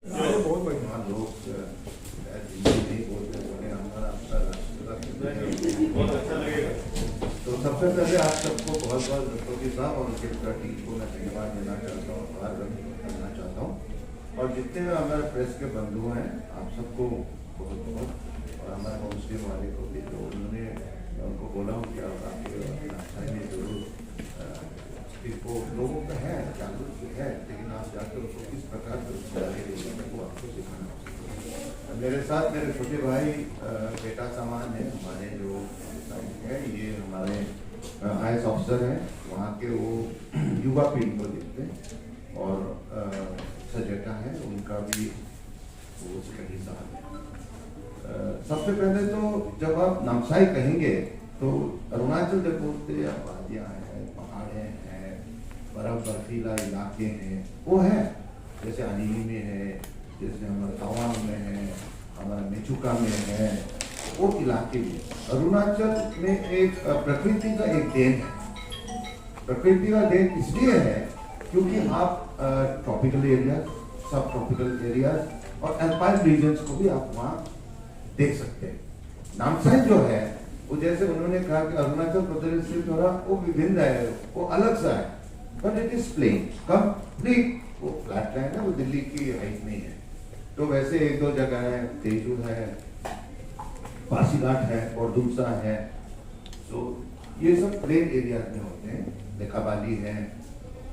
बहुत बढ़िया लोग हिंदी नहीं बोलते बोले हमारा आपका राष्ट्र बहुत अच्छा लगेगा। तो सबसे पहले आप सबको बहुत बहुत राष्ट्रपति साहब और उनके पूरा टीम को मैं धन्यवाद देना चाहता हूँ, आभार व्यक्त करना चाहता हूँ। और जितने भी हमारे प्रेस के बंधु हैं आप सबको बहुत बहुत, और हमारे मुस्लिम वाले को भी, तो उन्होंने उनको बोला हूँ कि आप आपके जरूर वो लोगों का है जागरूक है, लेकिन आप जाकर उसको किस प्रकार से उसको वो आपको सिखाना। मेरे साथ मेरे छोटे भाई बेटा सामान है, हमारे जो है ये हमारे IAS ऑफिसर हैं, वहाँ के वो युवा पीढ़ी को देखते हैं, और सजेटा है उनका भी वो उसका हिस्सा है। सबसे पहले तो जब आप नामसाई कहेंगे तो अरुणाचल जब बोलते हैं वादियाँ हैं, पहाड़े हैं, बर्फ बर्फीला इलाके हैं, वो है जैसे अनिनी में है, जैसे हमारे तवांग में है, हमारा मेचुका में है, वो इलाके भी। अरुणाचल में एक प्रकृति का एक देन है। प्रकृति का देन इसलिए है क्योंकि आप ट्रॉपिकल एरिया, सब ट्रॉपिकल एरिया और अल्पाइन रीजन्स को भी आप वहाँ देख सकते हैं। नामसाई जो है वो जैसे उन्होंने कहा कि अरुणाचल प्रदेश से थोड़ा वो विभिन्न है, वो अलग सा है, but it is plain complete, वो फ्लैट लैंड है, वो दिल्ली की हाइट नहीं है। तो वैसे एक दो जगह है, तेजू है, पासीघाट है और दूसरा है, तो ये सब प्लेन एरियाज में होते हैं, लेकाबाली है।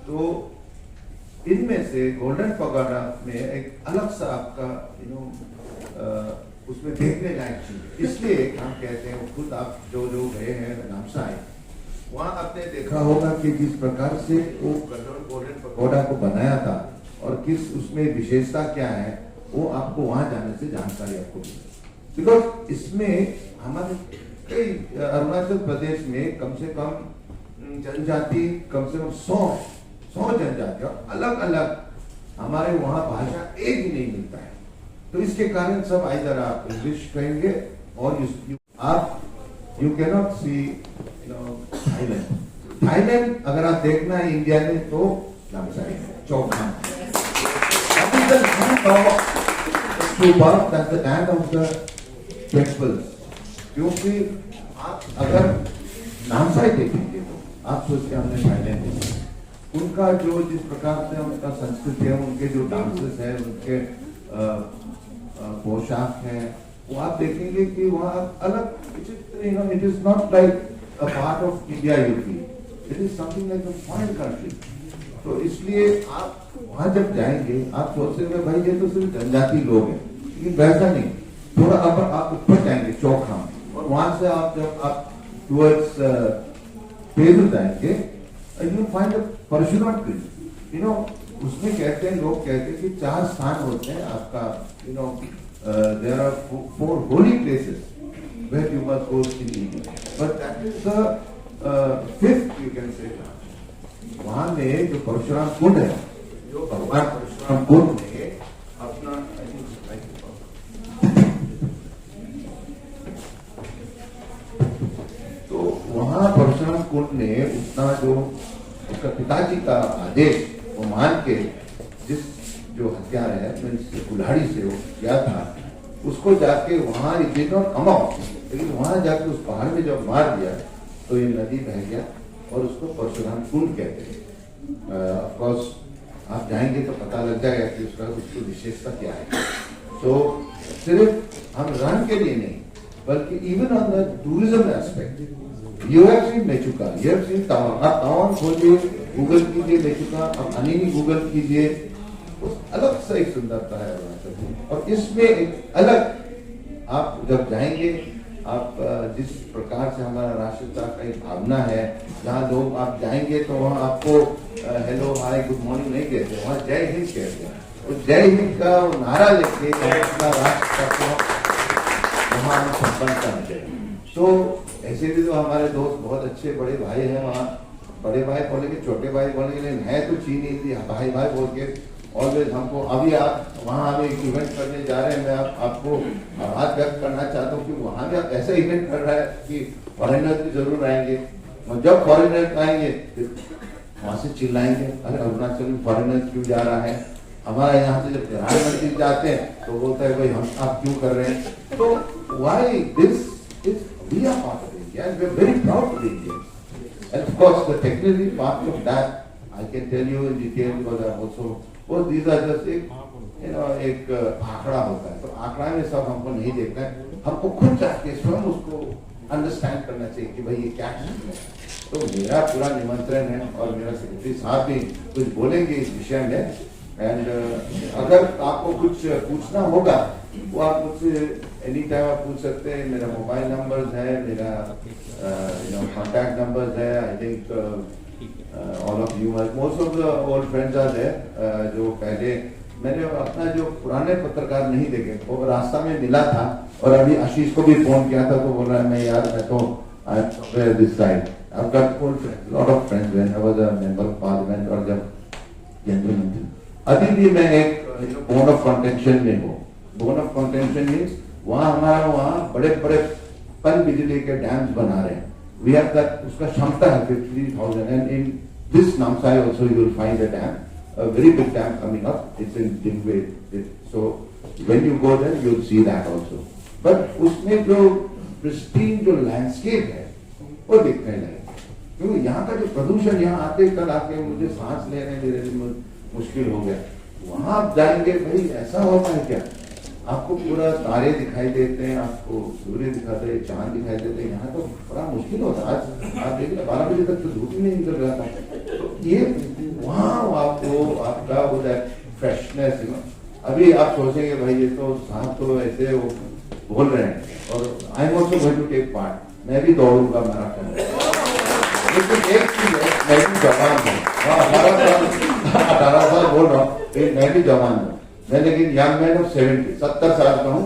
तो इनमें से गोल्डन पगोडा में एक अलग सा आपका उसमें देखने लायक चीज, इसलिए हम कहते हैं, खुद आप जो गए हैं नामसाई, वहाँ आपने देखा होगा कि जिस प्रकार से वो गोल्डन पगोडा को बनाया था और किस उसमें विशेषता क्या है, वो आपको वहाँ जाने से जानकारी आपको मिलेगी। बिकॉज इसमें हमारे कई अरुणाचल प्रदेश में कम से कम जनजाति, कम से कम 100 जनजाति और अलग अलग, हमारे वहाँ भाषा एक ही नहीं मिलता है। तो इसके कारण सब इधर आप इंग्लिश कहेंगे और आप यू कैनॉट सी थाईलैंड अगर आप देखना है इंडिया में तो नामसाई चौखाम, क्योंकि आप अगर नामसाई देखेंगे तो आप सोचते हमने थाईलैंड देखा, उनका जो जिस प्रकार से उनका संस्कृति है, उनके जो डांसेस है, उनके पोशाक है, वो आप देखेंगे कि वहाँ अलग, it is not like a part of India UP, it is something like a foreign country. तो इसलिए आप वहाँ जब जाएंगे आप सोचेंगे भाई ये तो सिर्फ जनजाति लोग हैं, लेकिन वैसा नहीं। थोड़ा आप ऊपर जाएंगे चौखाम, और वहां से आप जब आप टुवर्ड्स पेरू जाएंगे, यू फाइंड परशुराम ट्री। उसमें कहते हैं, लोग कहते हैं कि 4 स्थान होते हैं आपका, there are 4 holy places where you must go in India, but that is the 5th you can say. वहाँ में जो परशुराम कुंड है, जो भगवान परशुराम कुंड ने अपना, तो वहाँ परशुराम कुंड ने उतना जो उसका पिताजी का आदेश वो मान के, जिस जो हथियार है कुल्हाड़ी से वो किया था, उसको जाके वहाँ कमाओ, लेकिन वहां जाके उस पहाड़ में जब मार दिया तो ये नदी बह गया और उसको परशुराम कुंड कहते हैं। ऑफ कोर्स आप जाएंगे तो पता लग जाएगा कि उसकी विशेषता क्या है। तो सिर्फ हम रन के लिए नहीं, बल्कि even on the tourism aspect, you have seen Mechuka, you have seen Tawang. आप तवांग खोलिए, गूगल कीजिए मेचुका, आप अनिनी गूगल कीजिए, उस अलग से एक सुंदरता है अरुणाचल में। और इसमें एक अलग, आप जब जाएंगे, आप जिस प्रकार से हमारा राष्ट्रीयता का एक भावना है, जहाँ लोग आप जाएंगे तो वहाँ आपको हेलो हाय गुड मॉर्निंग नहीं कहते, वहाँ जय हिंद कहते हैं। तो जय हिंद का नारा लेके राष्ट्र का वहाँ हम संपन्न करते हैं। तो ऐसे भी तो हमारे दोस्त बहुत अच्छे बड़े भाई हैं वहाँ, बड़े भाई बोलेंगे, छोटे भाई बोलेंगे, लेकिन है तो चीनी हिंदी भाई भाई बोल के ऑलवेज हमको। अभी आप वहाँ हम एक इवेंट करने जा रहे हैं, मैं आपको आभार व्यक्त करना चाहता हूँ कि वहाँ भी आप ऐसा इवेंट कर रहा है कि फॉरेनर्स भी जरूर आएंगे, और जब फॉरेनर्स आएंगे वहाँ से चिल्लाएंगे, अरे अरुणाचल में फॉरेनर्स क्यों जा रहा है, हमारा यहाँ से जब प्रधानमंत्री जाते हैं तो बोलता है भाई हम आप क्यों कर रहे हैं, तो why this is we are part of India and we are very proud to be Indian and of course the technically part of that I can tell you in detail because I also वो these are just एक आंकड़ा होता है, तो आंकड़ा में सब हमको नहीं देखना है, हमको खुद जाके स्वयं उसको अंडरस्टैंड करना चाहिए कि भाई ये क्या है। तो मेरा पूरा निमंत्रण है और मेरा सेक्रेटरी साहब भी कुछ बोलेंगे इस विषय में एंड अगर आपको कुछ पूछना होगा वो आप मुझसे एनी टाइम आप पूछ सकते हैं। मेरा मोबाइल नंबर्स है, मेरा कॉन्टैक्ट नंबर्स है। I think all of you most of the old friends are there जो पहले मैंने अपना जो पुराने पत्रकार नहीं देखे वो रास्ता में मिला था और अभी आशीष को भी फोन किया था तो बोल रहा है मैं यार मैं तो I am somewhere this side I've got old friends, lot of friends when I was a member of parliament और जब केंद्रीय मंत्री अभी भी मैं एक बोन ऑफ कंटेंशन में हूँ। बोन ऑफ कंटेंशन मीन्स वहाँ हमारा वहाँ बड़े बड़े पन बिजली के डैम्स बना रहे हैं। वी हैव दैट उसका क्षमता है 50,000 and in this Namsai also you will find a dam a very big dam coming up. It's in Dingway. So when you go there, you'll see that also. But उसमें जो pristine जो landscape है, वो दिखने लगे। क्योंकि यहाँ का जो प्रदूषण यहाँ आते कल आके मुझे सांस लेने मेरे लिए मुश्किल हो गया। वहाँ आप जाएंगे भाई ऐसा होता है क्या? आपको पूरा तारे दिखाई देते हैं, आपको सूर्य दिखाते हैं, चांद दिखाई देते हैं। यहाँ तो बड़ा मुश्किल होता है। आज आप देखिए 12 बजे तक तो धूप ही नहीं निकल रहा था। तो ये वहाँ आपको आपका वो फ्रेशनेस अभी आप सोचेंगे भाई ये तो साहब तो ऐसे वो बोल रहे हैं और I am also going to take part. मैं भी दौड़ूंगा मैराथन। लेकिन एक चीज है मैं भी जवान हूँ। 18 साल बोल रहा हूँ मैं भी जवान हूँ। मैं लेकिन यंग मैन ऑफ 70 साल का हूँ।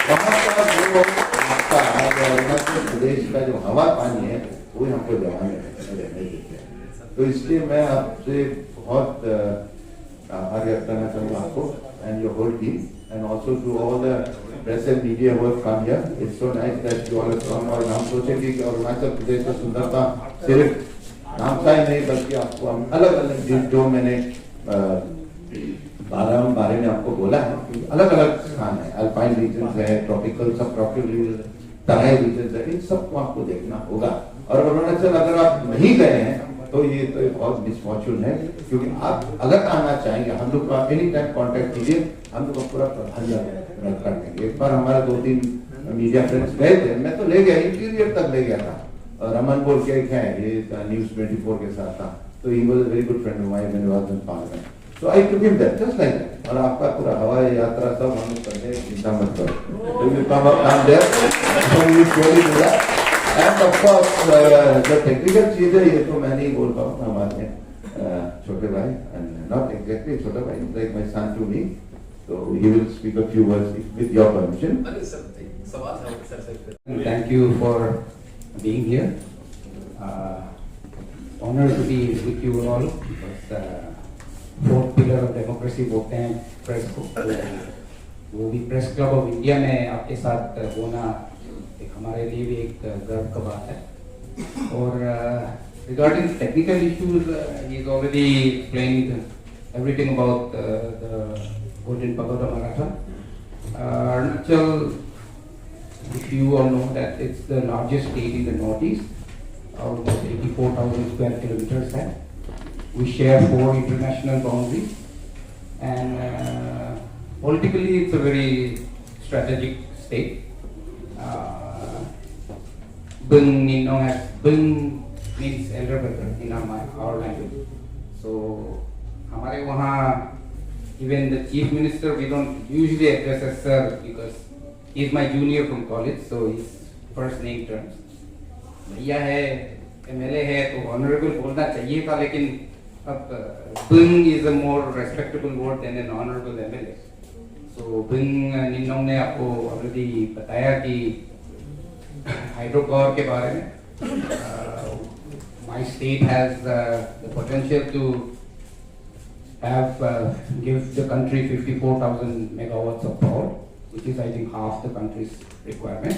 वहाँ का जो आपका अरुणाचल प्रदेश का जो हवा पानी है वो हमको जवान रहने देते हैं। तो इसलिए मैं आपसे बहुत आभार व्यक्त करना चाहूँगा आपको and your whole team and also to all the press and media who have come here. It's so nice that you all have come. और हम सोचेंगे कि अरुणाचल प्रदेश का सुंदरता सिर्फ नामसाई नहीं बल्कि आपको हम अलग अलग जो मैंने बारे में आपको बोला है अलग अलग स्थान है। अल्पाइन रीजन है, ट्रॉपिकल सब ट्रॉपिकल रीजन, तराई रीजन है, इन सबको आपको देखना होगा। और अरुणाचल अगर आप नहीं गए हैं तो ये तो बहुत मिसफॉर्चून है क्योंकि आप अगर आना चाहेंगे हम लोग को आप एनी टाइम कांटेक्ट कीजिए, हम लोग को पूरा प्राधान्य कर देंगे। एक बार हमारे 2-3 मीडिया फ्रेंड्स गए थे, मैं तो ले गया इंटीरियर तक ले गया था। और रमन बोल के एक है ये न्यूज 24 के साथ था, तो he was a very good friend of mine when I was in parliament. So I took him there, just like that. और आपका पूरा हवाई यात्रा सब हम लोग करने चिंता मत करो। So you come up down there, so you surely do that. And of course, the technical चीजें ये तो मैं नहीं बोल पाऊँ हमारे छोटे भाई, and not exactly छोटा भाई, like my son to me. So he will speak a few words with your permission. Thank you for being here. Honored to be with you all. Fourth pillar of democracy बोलते हैं press को, वो भी press club of India में आपके साथ होना एक हमारे लिए भी एक गर्व का बात है। और regarding technical issues he is already explained everything about the golden pagoda marathon. Arunachal, if you all know that it's the largest state in the northeast, almost 84,000 square kilometers है। We share 4 international boundaries, and politically it's a very strategic state. Bung Ninong has Bung means elder brother in our language. So हमारे वहाँ even the chief minister we don't usually address as sir because he is my junior from college, so his first name terms. भैया है, MLA है तो honorable बोलना चाहिए था, लेकिन अब Bung is a more respectable word than an honorable MLA. So Bung निन्नों ने आपको ऑलरेडी बताया कि हाइड्रो पावर के बारे में my state has the potential to have give the country 54,000 megawatts of power, which is I think half the country's requirement.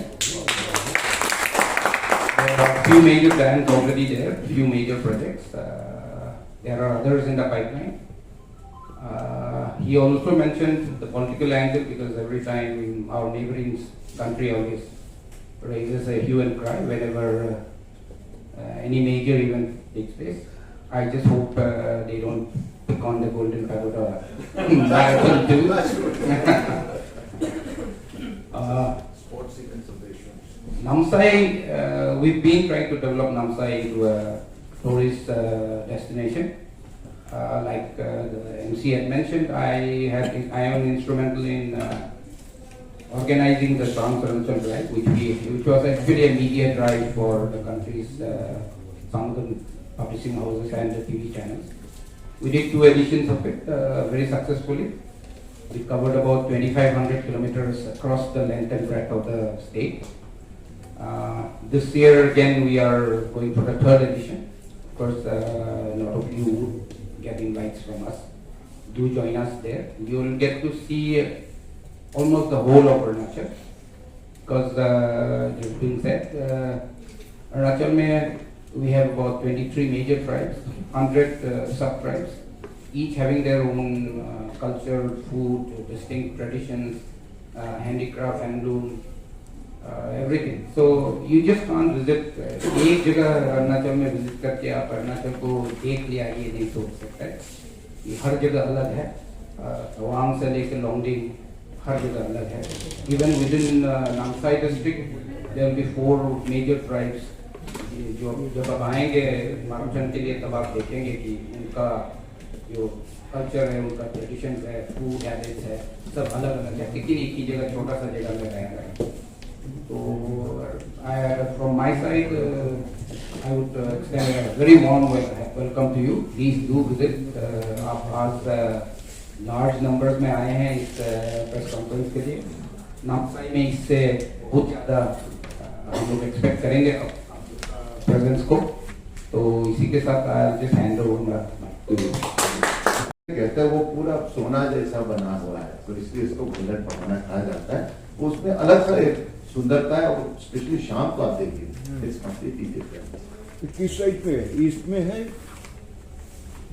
There are a few major dams already there, few major projects. There are others in the pipeline. He also mentioned the political angle because every time our neighboring country always raises a hue and cry whenever any major event takes place. I just hope they don't pick on the Golden Pagoda marathon too. Sports events of the issue. Namsai, we've been trying to develop Namsai into a tourist destination. Like the MC had mentioned, I am instrumental in organizing the Trans Arunachal Drive, which was actually a media drive for the country's some of the publishing houses and the TV channels. We did 2 editions of it very successfully. We covered about 2,500 kilometers across the length and breadth of the state. This year again we are going for the 3rd edition. Of course, a lot of you get invites from us. Do join us there. You will get to see almost the whole of Arunachal. Because just being said, Arunachal mein we have about 23 major tribes, 100 sub-tribes, each having their own culture, food, distinct traditions, handicraft, handloom, everything. So you just can't visit एक जगह अरुणाचल में visit करके आप अरुणाचल को देख लिया ये नहीं सोच सकते। ये हर जगह अलग है। तवांग से लेकर लोंगडिंग हर जगह अलग है। Even within Namsai district, there will be 4 major tribes. जो जब आप आएंगे मार्चन के लिए तब आप देखेंगे कि उनका जो कल्चर है, उनका ट्रेडिशन है, फूड हैबिट्स है, सब अलग अलग है। लेकिन एक ही जगह छोटा सा जगह में रह रहे हैं। So, from my side, I would extend a very warm welcome to you. Please do visit. आप आज large numbers में आए हैं इस press conference के लिए. नामसाई में इससे बहुत ज़्यादा हम लोग expect करेंगे presence को. तो इसी के साथ just hand over to you. कहते हैं वो पूरा सोना जैसा बना हुआ है, तो इसलिए इसको गोल्डन पगोडा कहा जाता है। उसमें अलग सा एक सुंदरता है और स्पेशली शाम को आप देखिए, इट्स कंप्लीटली डिफरेंट। किस साइड पे है? ईस्ट में है?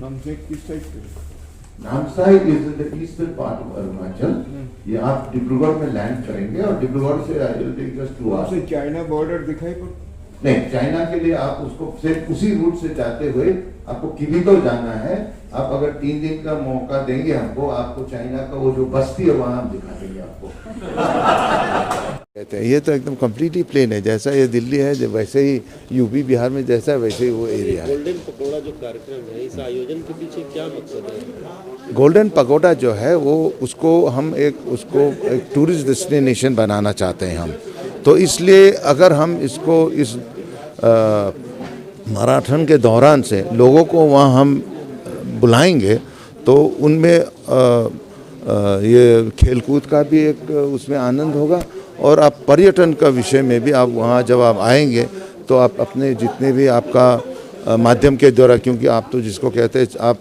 नामसाई किस साइड पे? Namsai is in the eastern part of Arunachal. ये आप डिब्रूगढ़ में लैंड करेंगे और डिब्रूगढ़ से I will take just 2 hours. China border दिखाई पड़? नहीं, चाइना के लिए आप उसको सिर्फ उसी रूट से जाते हुए आपको किबितो जाना है। आप अगर 3 दिन का मौका देंगे हमको, आपको चाइना का वो जो बस्ती है वहां हम दिखा देंगे आपको। कहते हैं ये तो एकदम कम्प्लीटली प्लेन है, जैसा ये दिल्ली है वैसे ही यूपी बिहार में जैसा है वैसे ही वो एरिया है। गोल्डन पगोडा जो कार्यक्रम है, इस आयोजन के पीछे क्या मकसद है? गोल्डन पगोडा जो है वो उसको हम एक टूरिस्ट डेस्टिनेशन बनाना चाहते हैं हम। तो इसलिए अगर हम इसको इस मैराथन के दौरान से लोगों को वहाँ हम बुलाएंगे तो उनमें ये खेलकूद का भी एक उसमें आनंद होगा और आप पर्यटन का विषय में भी आप वहाँ जब आप आएंगे तो आप अपने जितने भी आपका माध्यम के द्वारा, क्योंकि आप तो जिसको कहते हैं आप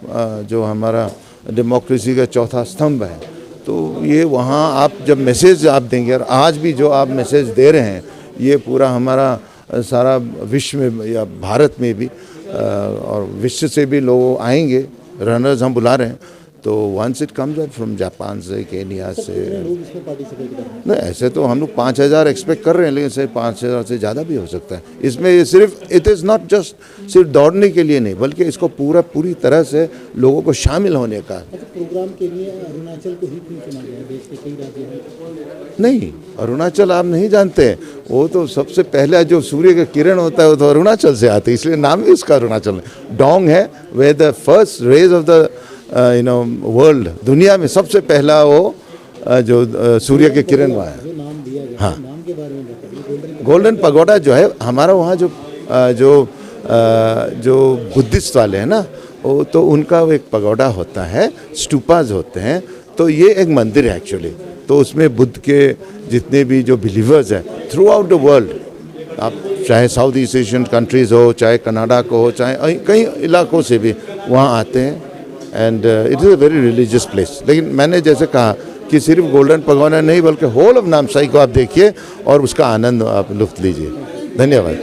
जो हमारा डेमोक्रेसी का चौथा स्तंभ है, तो ये वहाँ आप जब मैसेज आप देंगे और आज भी जो आप मैसेज दे रहे हैं ये पूरा हमारा सारा विश्व में या भारत में भी और विश्व से भी लोग आएंगे, रनर्स हम बुला रहे हैं। तो once it comes from Japan से, केनिया से, नहीं ऐसे तो हम लोग 5,000 एक्सपेक्ट कर रहे हैं, लेकिन सिर्फ 5,000 से ज़्यादा भी हो सकता है। इसमें ये सिर्फ इट इज़ नॉट जस्ट सिर्फ दौड़ने के लिए नहीं, बल्कि इसको पूरी तरह से लोगों को शामिल होने का। प्रोग्राम के लिए अरुणाचल को ही क्यों चुना गया? देश के कई राज्य हैं। नहीं, अरुणाचल आप नहीं जानते, वो तो सबसे पहला जो सूर्य का किरण होता है वो तो अरुणाचल से आते हैं, इसलिए नाम भी उसका अरुणाचल है। डोंग है way the first raise of the world, दुनिया में सबसे पहला वो जो सूर्य के किरण हुआ है। नाम दिया गया, हाँ, नाम के बारे में बताइए। गोल्डन पगोडा जो है हमारा वहाँ जो बुद्धिस्ट वाले हैं ना, वो तो उनका एक पगोडा होता है, स्टूपाज होते हैं, तो ये एक मंदिर है एक्चुअली। तो उसमें बुद्ध के जितने भी जो बिलीवर्स हैं थ्रू आउट द वर्ल्ड, आप चाहे साउथ ईस्ट एशियन कंट्रीज़ हो, चाहे कनाडा को हो, चाहे कई इलाकों से भी वहाँ आते हैं। And it is a very religious place. लेकिन मैंने जैसे कहा कि सिर्फ गोल्डन पगोडा नहीं बल्कि होल ऑफ नामसाई को आप देखिए और उसका आनंद आप लुत्फ लीजिए। धन्यवाद।